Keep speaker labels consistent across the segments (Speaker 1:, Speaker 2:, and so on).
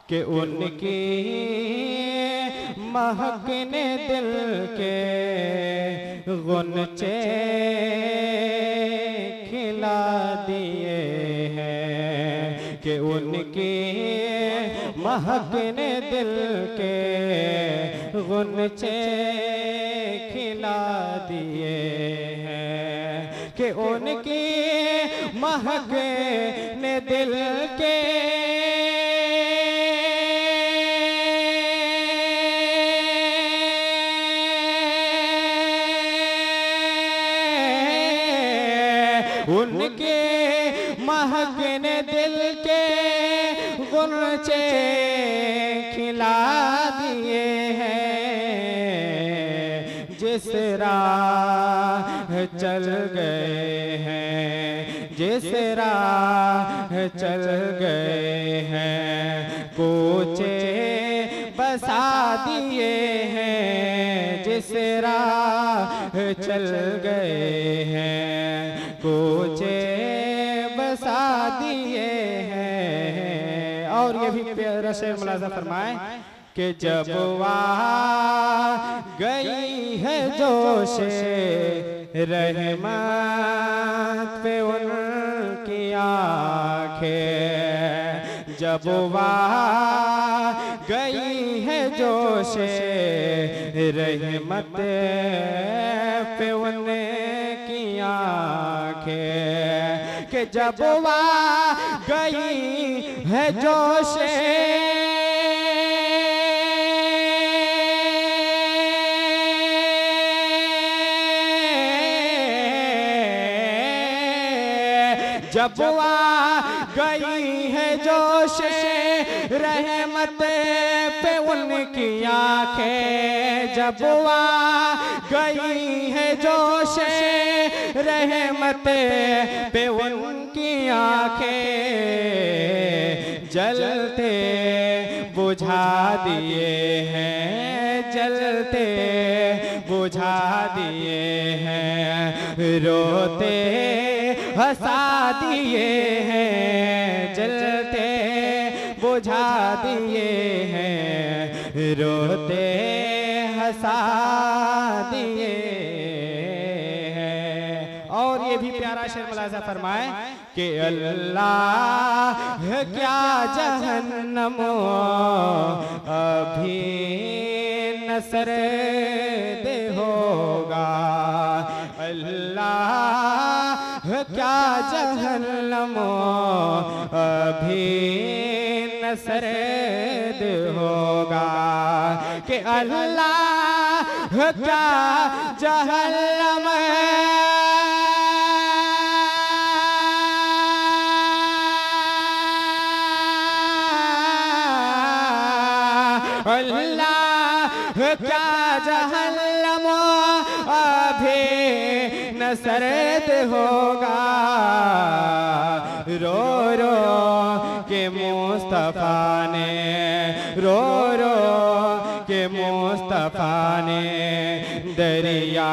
Speaker 1: कि उनकी महक ने दिल के गुनचे खिला दिए हैं, कि उनकी महक ने दिल के गुनचे खिला दिए हैं, कि उनकी महक ने दिल के उनके महक ने दिल के गुनचे खिला दिए हैं। जिस राह चल गए हैं, जिस राह चल गए हैं, कोचे बसा दिए हैं। जिस राह चल गए हैं, कोचे बसा दिए हैं। और ये भी प्यारा शेर मुलाज़ा फरमाए कि जब आ गई है जोशे रहमत पे उनकी आँखें, जब आ गई है जोशे रहमत पे उनकी आँखें, कि जब आ गई है जोशे जब आ गई है जोशे रहमत पे उनकी आँखें, जब आ गई है जोशे रहमत पे उनकी आँखें, जलते बुझा दिए हैं, जलते बुझा दिए हैं, रोते हंसा दिए हैं, जलते बुझा दिए हैं, रोते हंसा दिए हैं। और ये भी प्यारा शेर मुलाज़ा फरमाए कि अल्लाह क्या जहन्नम अभी नसर दे होगा, अल्लाह क्या जहन्नम अभी नसरद होगा, कि अल्लाह क्या जहन्नम अल्लाह क्या जहन्नम अभी नसरत होगा। रो रो के मुस्तफ़ा ने, रो रो के मुस्तफ़ा ने दरिया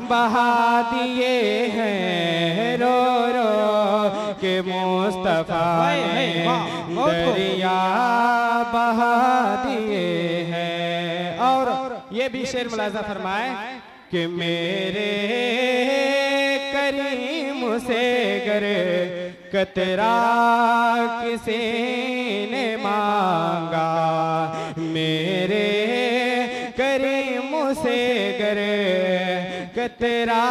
Speaker 1: बहा दिए हैं, रो रो के मुस्तफ़ा ने दरिया बहा दिए हैं। और ये भी शेर मुलाज़ा फरमाए कि मेरे करीम से गर कतरा किसी ने मांगा, मेरे करीम से गर कतरा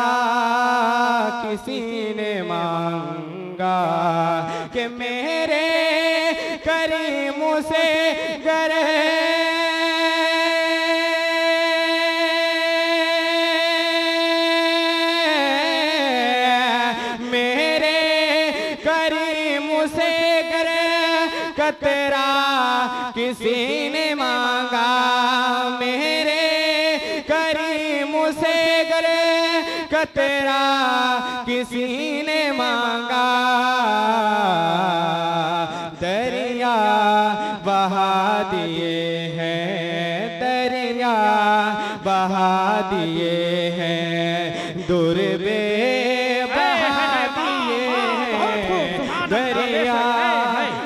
Speaker 1: किसी ने मांगा, कि मेरे करीम से गर कतरा किसी ने मांगा, मेरे करीम से गर कतरा किसी ने मांगा, दरिया बहा दिए हैं, दरिया बहा दिए हैं, दुर्बे बहा दिए हैं, दरिया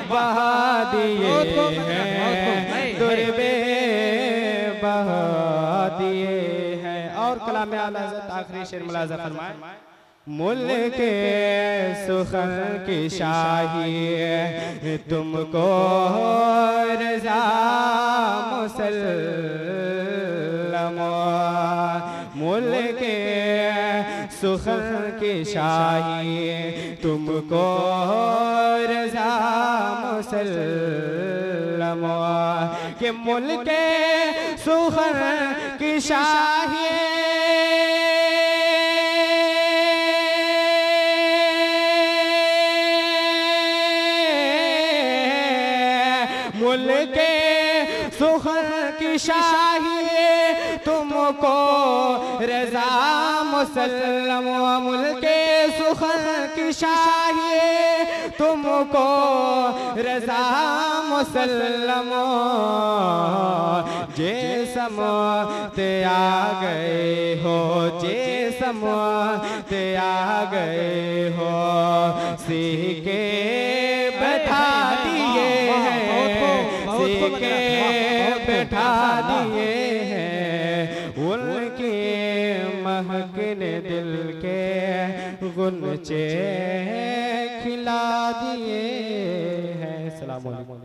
Speaker 1: बहा दिए हैं। में आला हज़रत आखिरी शेर मुलाज़ा फरमाए, मुल्क सुखन की शाही तुमको रज़ा मुसल्लम, मुल्क सुखन की शाही तुमको रज़ा मुसल्लम, कि मुल्क सुखन की शाही मुल्क सुखन की शाही तुमको रज़ा मुसल्लम, मुल्क सुखन की शाही तुमको रज़ा मुसल्लम, जे समते आ गए हो, जे समते आ गए हो, सीखे बैठा दिए हैं, सीखे बैठा दिए हैं, उनके महकने दिल के गुनचे खिला दिए हैं। अस्सलाम वालेकुम।